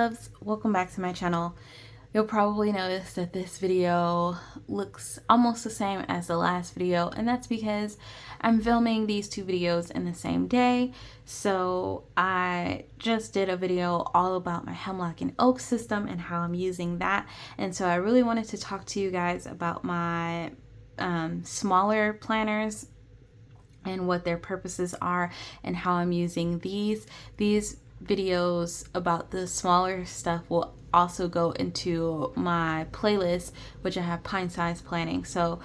loves, welcome back to my channel. You'll probably notice that this video looks almost the same as the last video, and that's because I'm filming these two videos in the same day. So I just did a video all about my hemlock and oak system and how I'm using that, and so I really wanted to talk to you guys about my smaller planners and what their purposes are and how I'm using these videos about the smaller stuff will also go into my playlist, which I have pint size planning. So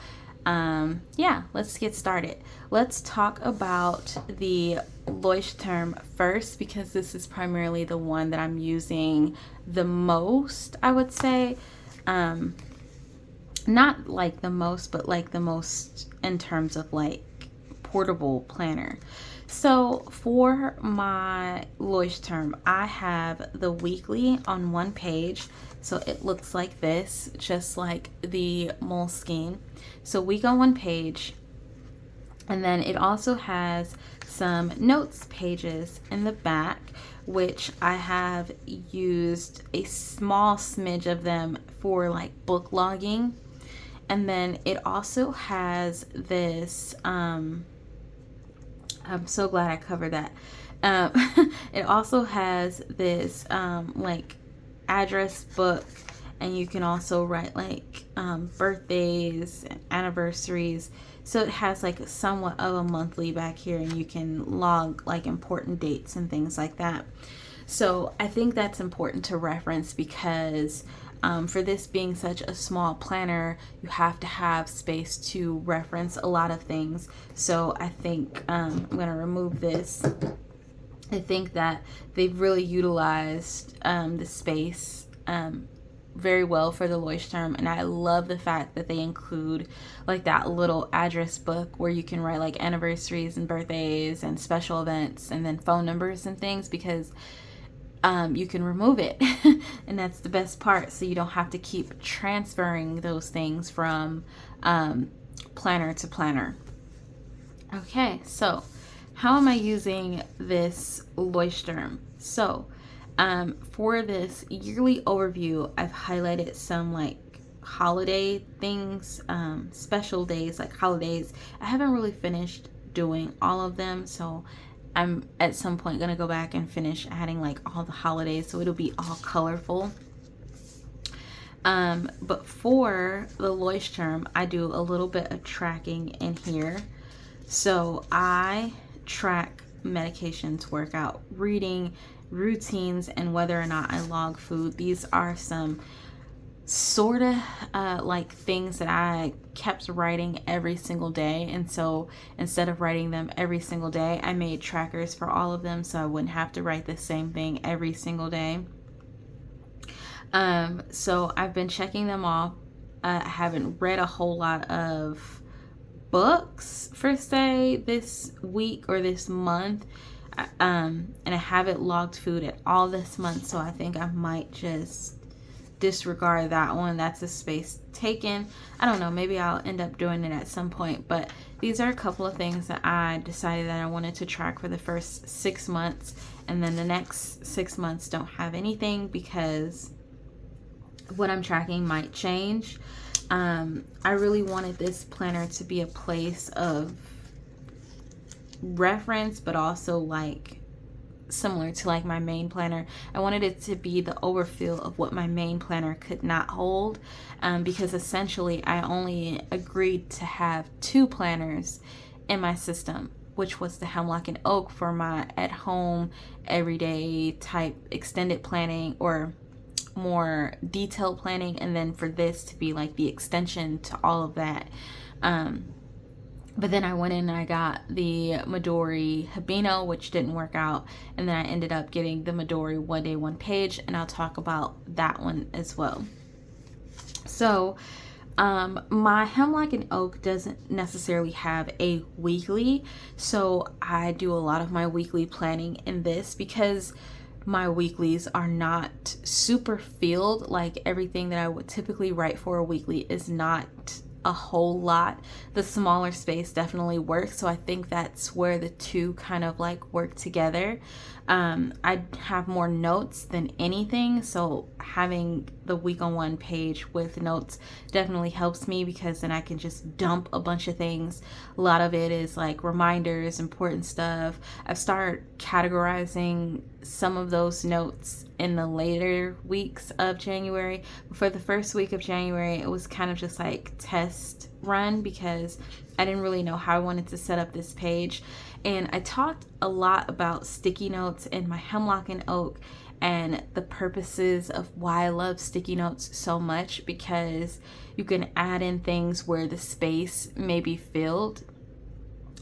yeah, let's get started. Let's talk about the Leuchtturm first, because this is primarily the one that I'm using the most, I would say. Not like the most, but like the most in terms of like portable planner. So for my Leuchtturm, I have the weekly on one page. So it looks like this, just like the Moleskine. So week on one page. And then it also has some notes pages in the back, which I have used a small smidge of them for like book logging. And then it also has this, I'm so glad I covered that. It also has this like address book, and you can also write like birthdays and anniversaries. So it has like somewhat of a monthly back here, and you can log like important dates and things like that. So I think that's important to reference because for this being such a small planner, you have to have space to reference a lot of things. So I think I'm going to remove this. I think that they've really utilized the space very well for the Leuchtturm, and I love the fact that they include like that little address book where you can write like anniversaries and birthdays and special events and then phone numbers and things, because you can remove it and that's the best part, so you don't have to keep transferring those things from planner to planner. Okay, so how am I using this Leuchtturm? So for this yearly overview, I've highlighted some like holiday things, special days like holidays. I haven't really finished doing all of them, so I'm at some point going to go back and finish adding like all the holidays, so it'll be all colorful. But for the Leuchtturm, I do a little bit of tracking in here. So I track medications, workout, reading, routines, and whether or not I log food. These are some sort of like things that I kept writing every single day, and so instead of writing them every single day, I made trackers for all of them so I wouldn't have to write the same thing every single day. So I've been checking them off. I haven't read a whole lot of books for say this week or this month, and I haven't logged food at all this month, so I think I might just disregard that one. That's a space taken. I don't know, maybe I'll end up doing it at some point, but these are a couple of things that I decided that I wanted to track for the first 6 months, and then the next 6 months don't have anything because what I'm tracking might change. I really wanted this planner to be a place of reference, but also like similar to like my main planner. I wanted it to be the overfill of what my main planner could not hold, because essentially I only agreed to have 2 planners in my system, which was the hemlock and oak for my at-home everyday type extended planning or more detailed planning, and then for this to be like the extension to all of that. But then I went in and I got the Midori Habino, which didn't work out. And then I ended up getting the Midori One Day One Page, and I'll talk about that one as well. So my hemlock and oak doesn't necessarily have a weekly. So I do a lot of my weekly planning in this because my weeklies are not super filled. Like everything that I would typically write for a weekly is not a whole lot, the smaller space definitely works. So I think that's where the two kind of like work together. I have more notes than anything, so having the week on one page with notes definitely helps me, because then I can just dump a bunch of things. A lot of it is like reminders, important stuff. I've started categorizing some of those notes in the later weeks of January. For the first week of January, it was kind of just like test run, because I didn't really know how I wanted to set up this page. And I talked a lot about sticky notes in my Hemlock and Oak and the purposes of why I love sticky notes so much, because you can add in things where the space may be filled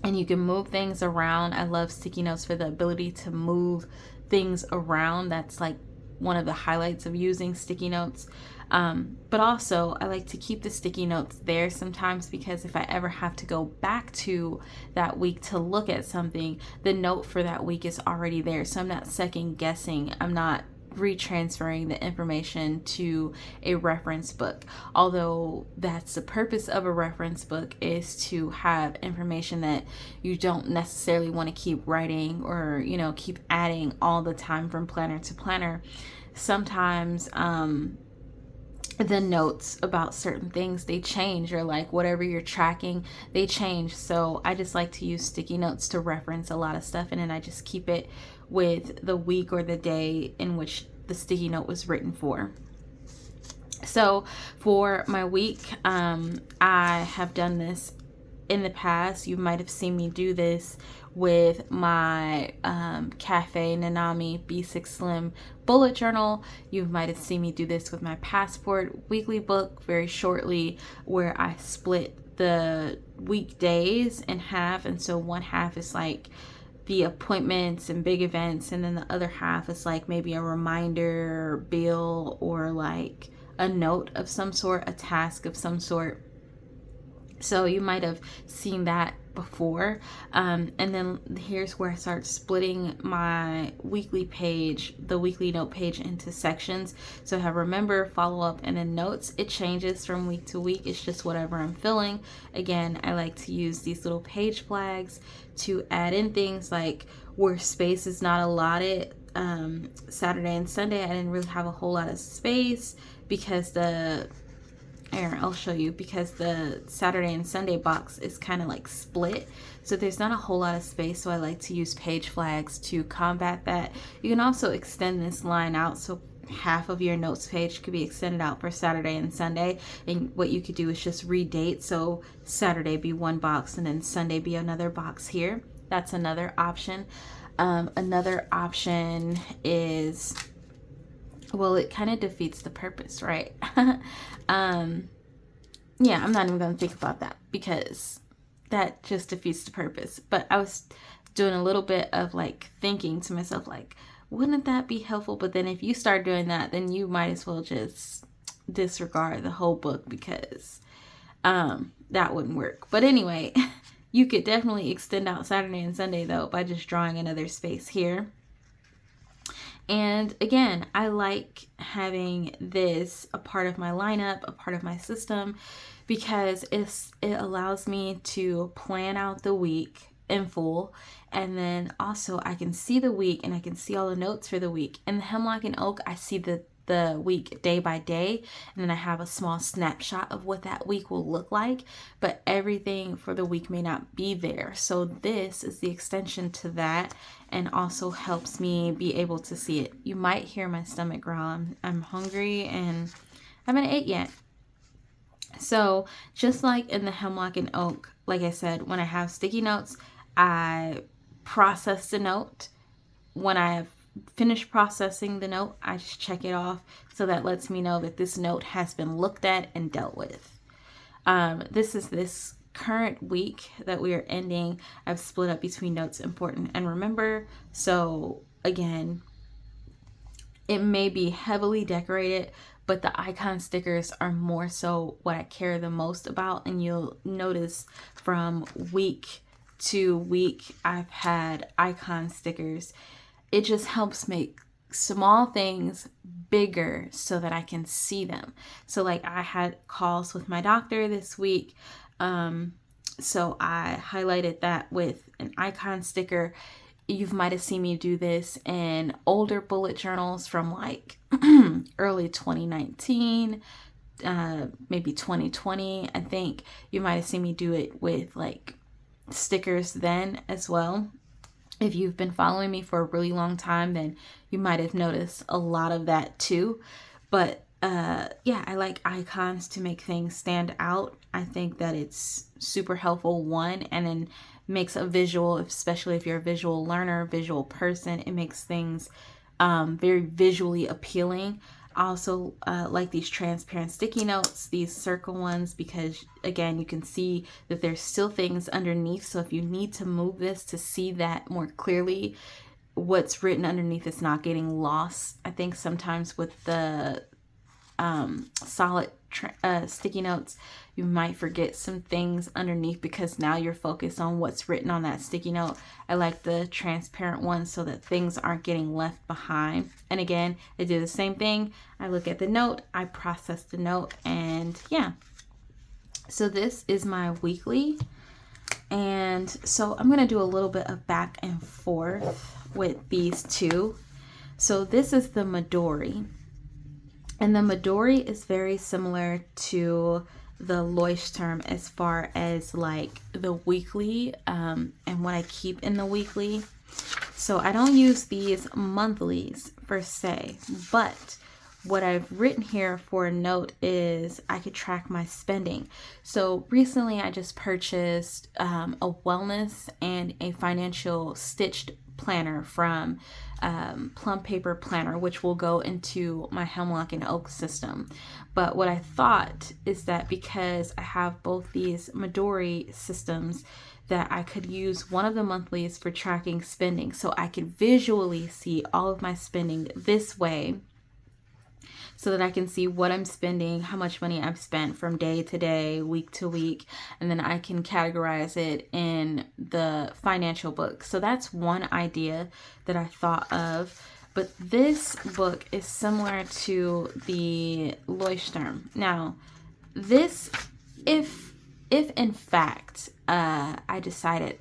and you can move things around. I love sticky notes for the ability to move things around. That's like one of the highlights of using sticky notes. But also I like to keep the sticky notes there sometimes, because if I ever have to go back to that week to look at something, the note for that week is already there. So I'm not second guessing. I'm not retransferring the information to a reference book. Although that's the purpose of a reference book, is to have information that you don't necessarily want to keep writing or, keep adding all the time from planner to planner. Sometimes the notes about certain things, they change, or like whatever you're tracking, they change. So I just like to use sticky notes to reference a lot of stuff, and then I just keep it with the week or the day in which the sticky note was written for. So for my week, I have done this in the past. You might have seen me do this with my Cafe Nanami B6 Slim bullet journal. You might have seen me do this with my Passport weekly book very shortly, where I split the weekdays in half. And so one half is like the appointments and big events, and then the other half is like maybe a reminder bill, or like a note of some sort, a task of some sort. So you might have seen that before. And then here's where I start splitting my weekly page, the weekly note page, into sections. So I have remember, follow up, and then notes. It changes from week to week. It's just whatever I'm feeling. Again, I like to use these little page flags to add in things like where space is not allotted. Saturday and Sunday, I didn't really have a whole lot of space, because I'll show you, because the Saturday and Sunday box is kind of like split, so there's not a whole lot of space. So I like to use page flags to combat that. You can also extend this line out, so half of your notes page could be extended out for Saturday and Sunday, and what you could do is just redate, so Saturday be one box and then Sunday be another box here. That's another option. Another option is, well, it kind of defeats the purpose, right? Yeah, I'm not even going to think about that, because that just defeats the purpose. But I was doing a little bit of like thinking to myself, like, wouldn't that be helpful? But then if you start doing that, then you might as well just disregard the whole book, because that wouldn't work. But anyway, you could definitely extend out Saturday and Sunday though by just drawing another space here. And again, I like having this a part of my lineup, a part of my system, because it allows me to plan out the week in full. And then also I can see the week, and I can see all the notes for the week. In the Hemlock and Oak, I see the week day by day, and then I have a small snapshot of what that week will look like, but everything for the week may not be there. So this is the extension to that, and also helps me be able to see it. You might hear my stomach growl. I'm hungry and I haven't ate yet. So just like in the Hemlock and Oak, like I said, when I have sticky notes, I process the note. When I have finished processing the note, I just check it off, so that lets me know that this note has been looked at and dealt with. This is this current week that we are ending. I've split up between notes, important, and remember. So again, it may be heavily decorated, but the icon stickers are more so what I care the most about. And you'll notice from week to week, I've had icon stickers. It just helps make small things bigger so that I can see them. So like I had calls with my doctor this week. So I highlighted that with an icon sticker. You might have seen me do this in older bullet journals from like early 2019, maybe 2020. I think you might have seen me do it with like stickers then as well. If you've been following me for a really long time, then you might have noticed a lot of that too. But yeah, I like icons to make things stand out. I think that it's super helpful, one, and then makes a visual, especially if you're a visual learner, visual person, it makes things very visually appealing. I also like these transparent sticky notes, these circle ones, because again, you can see that there's still things underneath. So if you need to move this to see that more clearly, what's written underneath is not getting lost. I think sometimes with the solid sticky notes, you might forget some things underneath because now you're focused on what's written on that sticky note. I like the transparent ones so that things aren't getting left behind. And again, I do the same thing. I look at the note, I process the note, and yeah. So this is my weekly. And so I'm going to do a little bit of back and forth with these two. So this is the Midori. And the Midori is very similar to the Leuchtturm as far as like the weekly and what I keep in the weekly. So I don't use these monthlies per se, but what I've written here for a note is I could track my spending. So recently I just purchased a wellness and a financial stitched planner from Plum Paper Planner, which will go into my Hemlock and Oak system. But what I thought is that because I have both these Midori systems, that I could use one of the monthlies for tracking spending, so I could visually see all of my spending this way, so that I can see what I'm spending, how much money I've spent from day to day, week to week, and then I can categorize it in the financial book. So that's one idea that I thought of. But this book is similar to the Leuchtturm. Now, this, if in fact I decided,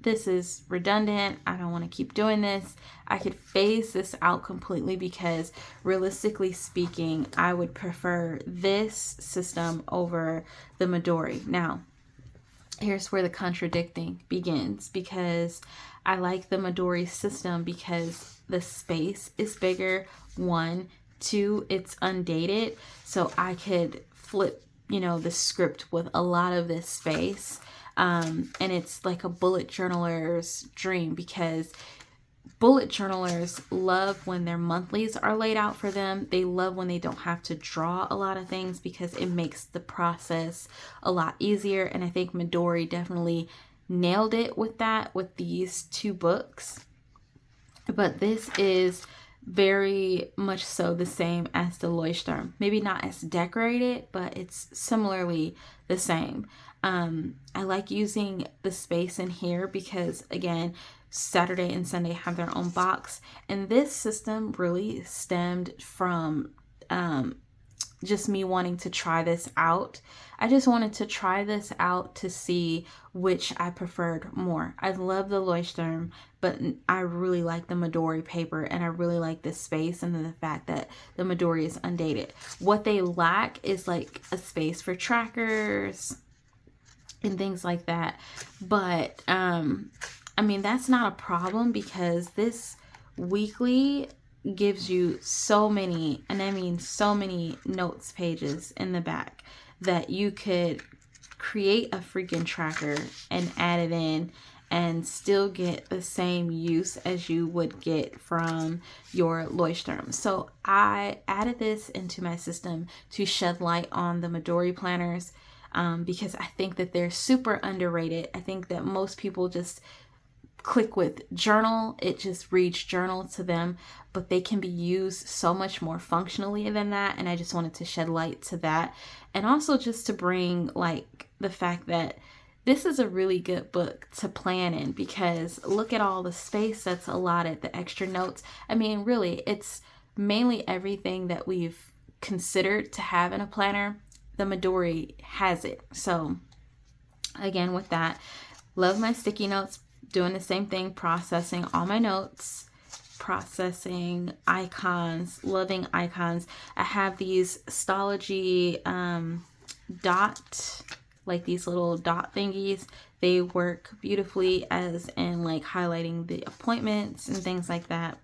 this is redundant, I don't want to keep doing this, I could phase this out completely, because realistically speaking, I would prefer this system over the Midori. Now, here's where the contradicting begins, because I like the Midori system because the space is bigger, one. Two, it's undated, so I could flip, the script with a lot of this space. And it's like a bullet journaler's dream, because bullet journalers love when their monthlies are laid out for them. They love when they don't have to draw a lot of things, because it makes the process a lot easier. And I think Midori definitely nailed it with that, with these two books. But this is very much so the same as the Leuchtturm. Maybe not as decorated, but it's similarly the same. I like using the space in here because, again, Saturday and Sunday have their own box. And this system really stemmed from just me wanting to try this out. I just wanted to try this out to see which I preferred more. I love the Leuchtturm, but I really like the Midori paper, and I really like this space, and then the fact that the Midori is undated. What they lack is like a space for trackers and things like that. But that's not a problem, because this weekly gives you so many, and I mean so many notes pages in the back, that you could create a freaking tracker and add it in and still get the same use as you would get from your Leuchtturm. So I added this into my system to shed light on the Midori planners, because I think that they're super underrated. I think that most people just click with journal, it just reads journal to them, but they can be used so much more functionally than that. And I just wanted to shed light to that, and also just to bring like the fact that this is a really good book to plan in, because look at all the space that's allotted, the extra notes. I mean, really, it's mainly everything that we've considered to have in a planner. The Midori has it. So again, with that, love my sticky notes, doing the same thing, processing all my notes, processing icons, loving icons. I have these Stalogy dot, like these little dot thingies. They work beautifully as in like highlighting the appointments and things like that.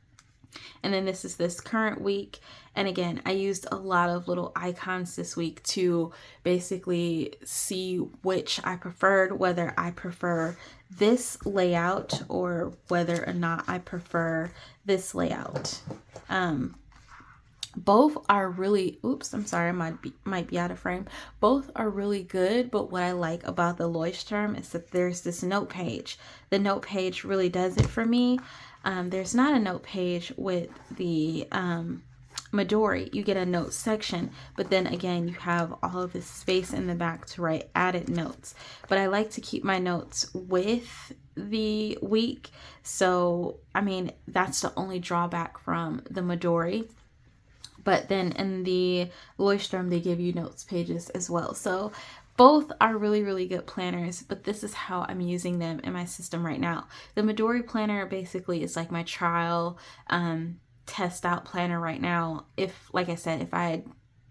And then this is this current week. And again, I used a lot of little icons this week to basically see which I preferred, whether I prefer this layout or whether or not I prefer this layout. Both are really, oops, I'm sorry, I might be out of frame. Both are really good, but what I like about the Leuchtturm is that there's this note page. The note page really does it for me. There's not a note page with the Midori. You get a note section, but then again, you have all of this space in the back to write added notes. But I like to keep my notes with the week. So, I mean, that's the only drawback from the Midori. But then in the Leuchtturm, they give you notes pages as well. So both are really, really good planners, but this is how I'm using them in my system right now. The Midori planner basically is like my trial test out planner right now. If, like I said, if I had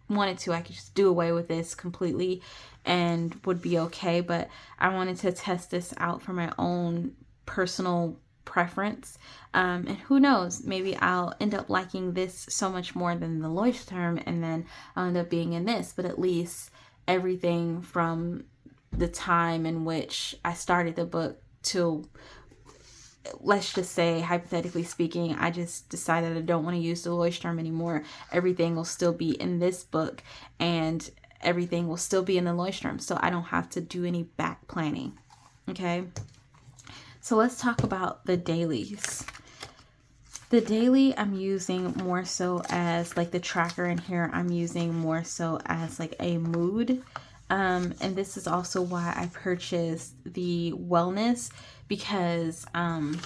wanted to, I could just do away with this completely and would be okay. But I wanted to test this out for my own personal preference, and who knows, maybe I'll end up liking this so much more than the Leuchtturm, and then I'll end up being in this. But at least everything from the time in which I started the book to, let's just say, hypothetically speaking, I just decided I don't want to use the Leuchtturm anymore, everything will still be in this book and everything will still be in the Leuchtturm, so I don't have to do any back planning. Okay, so let's talk about the dailies. The daily I'm using more so as like the tracker in here. I'm using more so as like a mood. And this is also why I purchased the wellness, because when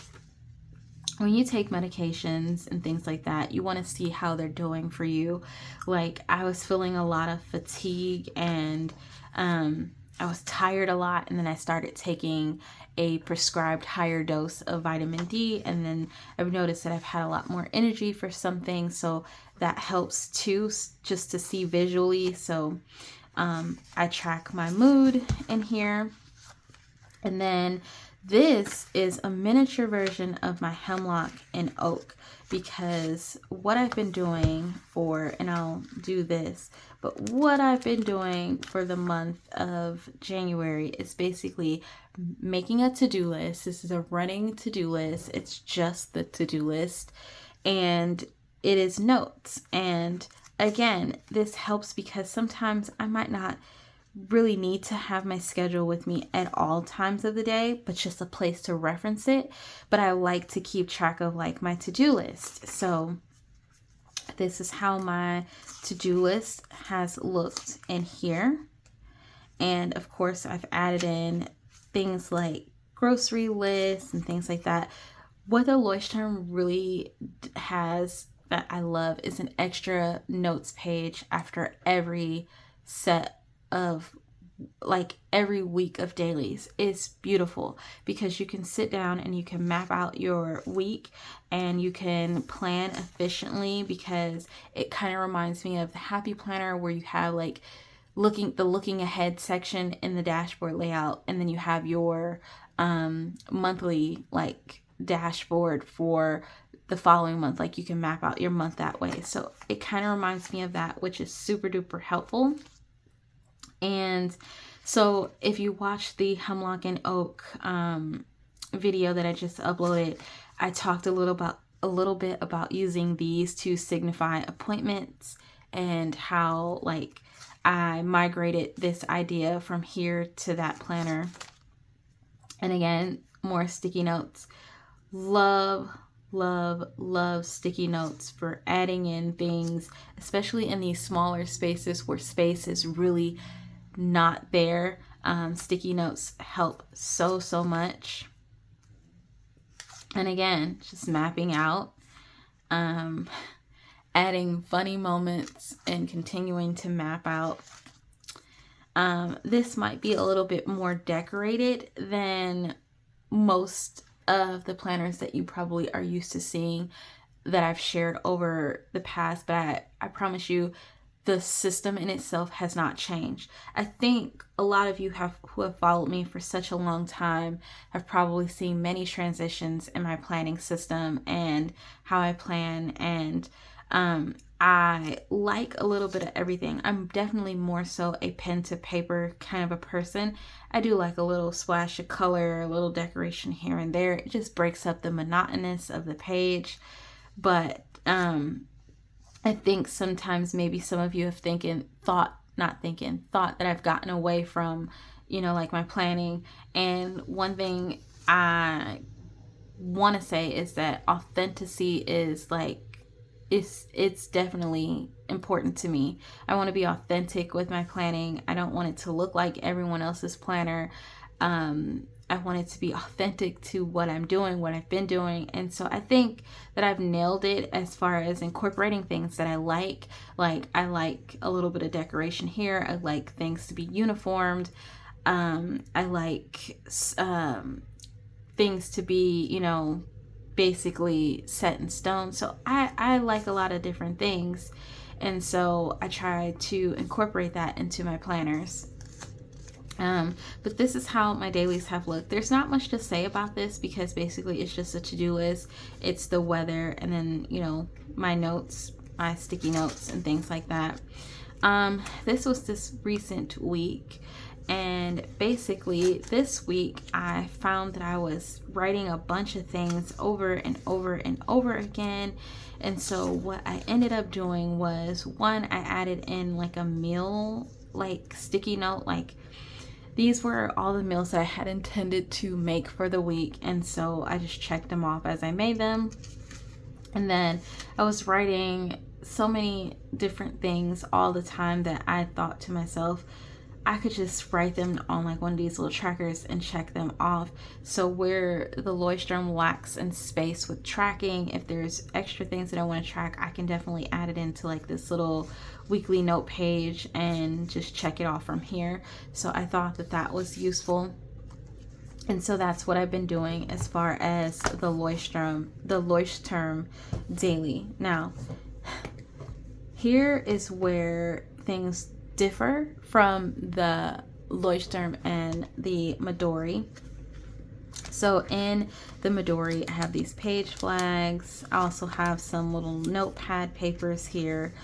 you take medications and things like that, you want to see how they're doing for you. Like, I was feeling a lot of fatigue and I was tired a lot, and then I started taking a prescribed higher dose of vitamin D, and then I've noticed that I've had a lot more energy for some things, so that helps too, just to see visually. So I track my mood in here, and then this is a miniature version of my hemlock and oak, because what I've been doing for, and I'll do this, but what I've been doing for the month of January is basically making a to-do list. This is a running to-do list. It's just the to-do list, and it is notes. And again, this helps because sometimes I might not really need to have my schedule with me at all times of the day, but just a place to reference it. But I like to keep track of like my to-do list. So this is how my to-do list has looked in here. And of course, I've added in things like grocery lists and things like that. What the Leuchtturm really has that I love is an extra notes page after every set of, like, every week of dailies. Is beautiful because you can sit down and you can map out your week and you can plan efficiently, because it kind of reminds me of the Happy Planner, where you have like looking ahead section in the dashboard layout, and then you have your monthly like dashboard for the following month. Like, you can map out your month that way. So it kind of reminds me of that, which is super duper helpful. And so if you watch the Hemlock and Oak video that I just uploaded, I talked a little bit about using these to signify appointments, and how like I migrated this idea from here to that planner. And again, more sticky notes. Love sticky notes for adding in things, especially in these smaller spaces where space is really not there. Sticky notes help so much. And again, just mapping out, adding funny moments and continuing to map out. This might be a little bit more decorated than most of the planners that you probably are used to seeing that I've shared over the past, but I promise you the system in itself has not changed. I think a lot of you who have followed me for such a long time have probably seen many transitions in my planning system and how I plan, and I like a little bit of everything. I'm definitely more so a pen to paper kind of a person. I do like a little splash of color, a little decoration here and there. It just breaks up the monotonous of the page. But I think sometimes maybe some of you have thought that I've gotten away from, like my planning. And one thing I want to say is that authenticity is it's definitely important to me. I want to be authentic with my planning. I don't want it to look like everyone else's planner. I want it to be authentic to what I'm doing, what I've been doing. And so I think that I've nailed it as far as incorporating things that I like. Like, I like a little bit of decoration here. I like things to be uniformed. I like things to be, basically set in stone. So I like a lot of different things. And so I try to incorporate that into my planners. But this is how my dailies have looked. There's not much to say about this because basically it's just a to-do list. It's the weather and then, my notes, my sticky notes and things like that. This was this recent week. And basically this week I found that I was writing a bunch of things over and over and over again. And so what I ended up doing was, one, I added in like a meal, sticky note, these were all the meals that I had intended to make for the week. And so I just checked them off as I made them. And then I was writing so many different things all the time that I thought to myself, I could just write them on one of these little trackers and check them off. So where the Leuchtturm lacks in space with tracking, if there's extra things that I want to track, I can definitely add it into this little weekly note page and just check it off from here. So I thought that that was useful. And so that's what I've been doing as far as the Leuchtturm daily. Now, here is where things differ from the Leuchtturm and the Midori. So in the Midori, I have these page flags. I also have some little notepad papers here.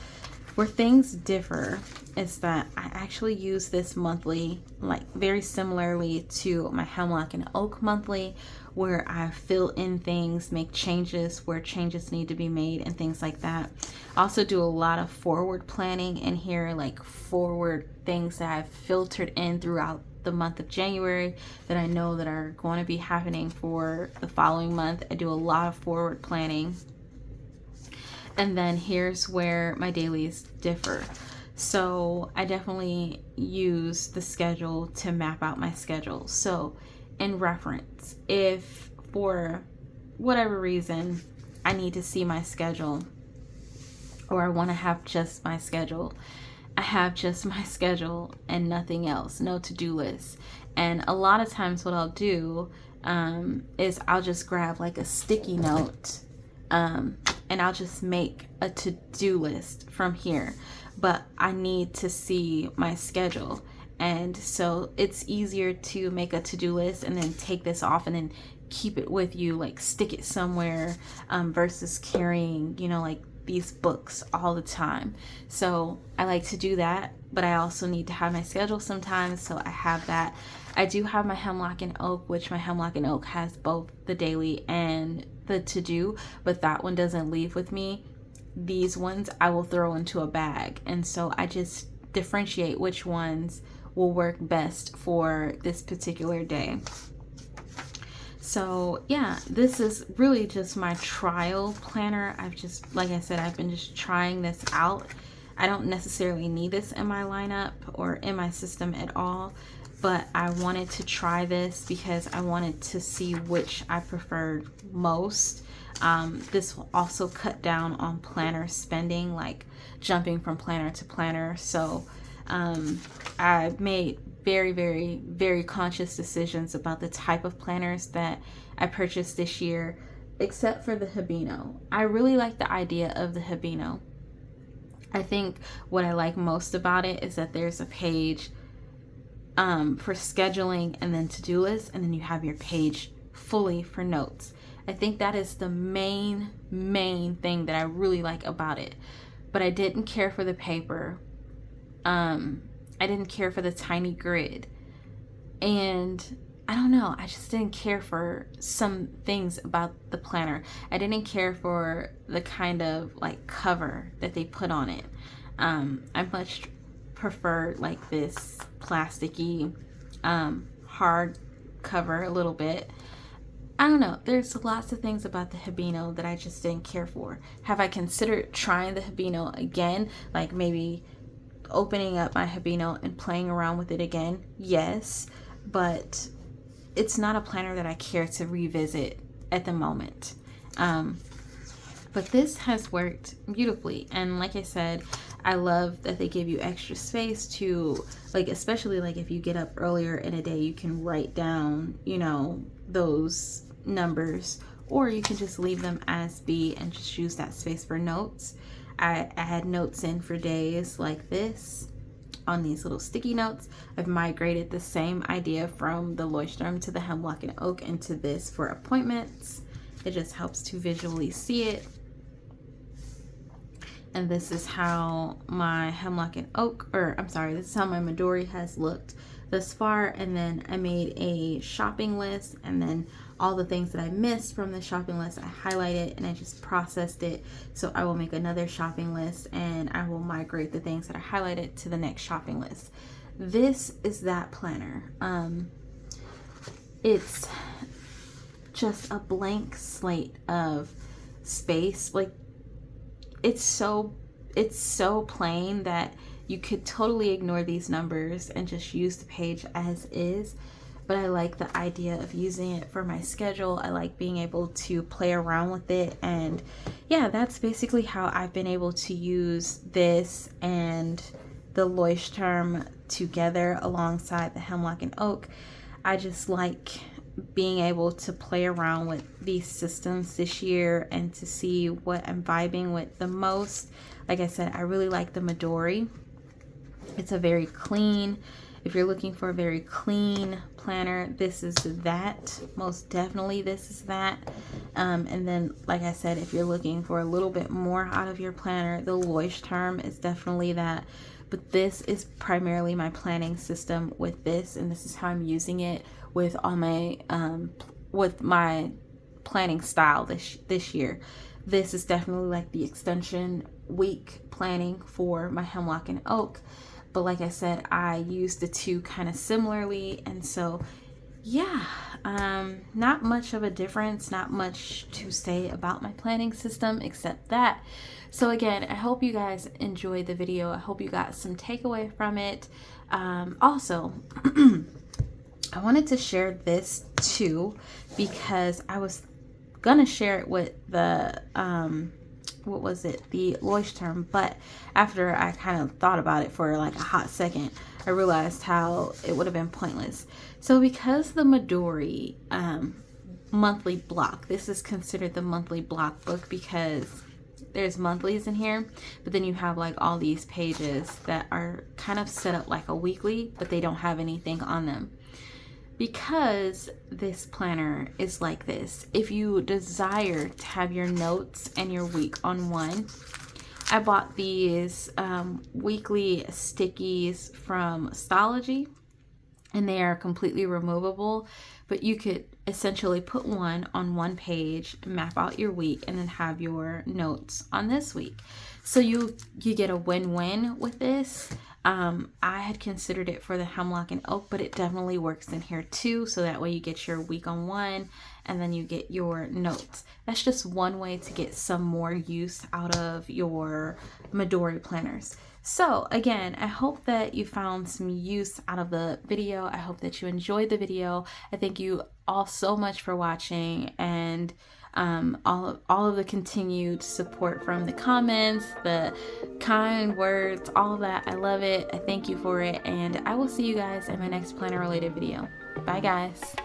Where things differ is that I actually use this monthly, very similarly to my Hemlock and Oak monthly, where I fill in things, make changes where changes need to be made and things like that. I also do a lot of forward planning in here, forward things that I've filtered in throughout the month of January that I know that are going to be happening for the following month. I do a lot of forward planning. And then here's where my dailies differ. So I definitely use the schedule to map out my schedule. So in reference, if for whatever reason I need to see my schedule, or I want to have just my schedule, I have just my schedule and nothing else, no to-do list. And a lot of times what I'll do is I'll just grab a sticky note and I'll just make a to-do list from here. But I need to see my schedule. And so it's easier to make a to-do list and then take this off and then keep it with you, stick it somewhere, versus carrying, these books all the time. So I like to do that, but I also need to have my schedule sometimes. So I have that. I do have my Hemlock and Oak, which my Hemlock and Oak has both the daily and the to-do, but that one doesn't leave with me. These ones I will throw into a bag. And so I just differentiate which ones will work best for this particular day. So yeah, this is really just my trial planner. Like I said, I've been just trying this out. I don't necessarily need this in my lineup or in my system at all. but I wanted to try this because I wanted to see which I preferred most. This will also cut down on planner spending, like jumping from planner to planner. So I made very, very, very conscious decisions about the type of planners that I purchased this year, except for the Hibino. I really like the idea of the Hibino. I think what I like most about it is that there's a page for scheduling and then to-do lists, and then you have your page fully for notes. I think that is the main thing that I really like about it. But I didn't care for the paper. I didn't care for the tiny grid. And I don't know, I just didn't care for some things about the planner. I didn't care for the kind of like cover that they put on it. I much prefer like this plasticky hard cover a little bit. I don't know, there's lots of things about the Hibino that I just didn't care for. Have I considered trying the Hibino again, like maybe opening up my Hibino and playing around with it again? Yes, but it's not a planner that I care to revisit at the moment. But this has worked beautifully, and like I said, I love that they give you extra space to, like, especially like if you get up earlier in a day, you can write down, you know, those numbers, or you can just leave them as be and just use that space for notes. I had notes in for days like this on these little sticky notes. I've migrated the same idea from the Leuchtturm to the Hemlock and Oak into this for appointments. It just helps to visually see it. And this is how my Hemlock and Oak, or I'm sorry, this is how my Midori has looked thus far. And then I made a shopping list, and then all the things that I missed from the shopping list, I highlighted and I just processed it. So I will make another shopping list and I will migrate the things that I highlighted to the next shopping list. This is that planner. It's just a blank slate of space. Like, it's so plain that you could totally ignore these numbers and just use the page as is. But I like the idea of using it for my schedule. I like being able to play around with it. And yeah, that's basically how I've been able to use this and the Leuchtturm together alongside the Hemlock and Oak. I just like being able to play around with these systems this year and to see what I'm vibing with the most. Like I said, I really like the Midori. It's a very clean, if you're looking for a very clean planner, this is that. Most definitely this is that. And then, like I said, if you're looking for a little bit more out of your planner, the Leuchtturm is definitely that. But this is primarily my planning system with this, and this is how I'm using it with all my with my planning style this year. This is definitely like the extension week planning for my Hemlock and Oak. But like I said, I use the two kind of similarly, and so yeah, not much of a difference, not much to say about my planning system except that. So again, I hope you guys enjoyed the video. I hope you got some takeaway from it. Also, I wanted to share this too because I was gonna share it with the what was it, the Leuchtturm, but after I kind of thought about it for like a hot second, I realized how it would have been pointless. So because the Midori monthly block, this is considered the monthly block book because there's monthlies in here, but then you have like all these pages that are kind of set up like a weekly, but they don't have anything on them. Because this planner is like this, if you desire to have your notes and your week on one, I bought these weekly stickies from Stology, and they are completely removable, but you could essentially put one on one page, map out your week, and then have your notes on this week. So you get a win-win with this. I had considered it for the hemlock and oak, but it definitely works in here too. So that way you get your week on one and then you get your notes. That's just one way to get some more use out of your Midori planners. So again, I hope that you found some use out of the video. I hope that you enjoyed the video. I thank you all so much for watching, and all of the continued support from the comments, the kind words, all of that. I love it. I thank you for it, and I will see you guys in my next planner related video. Bye guys.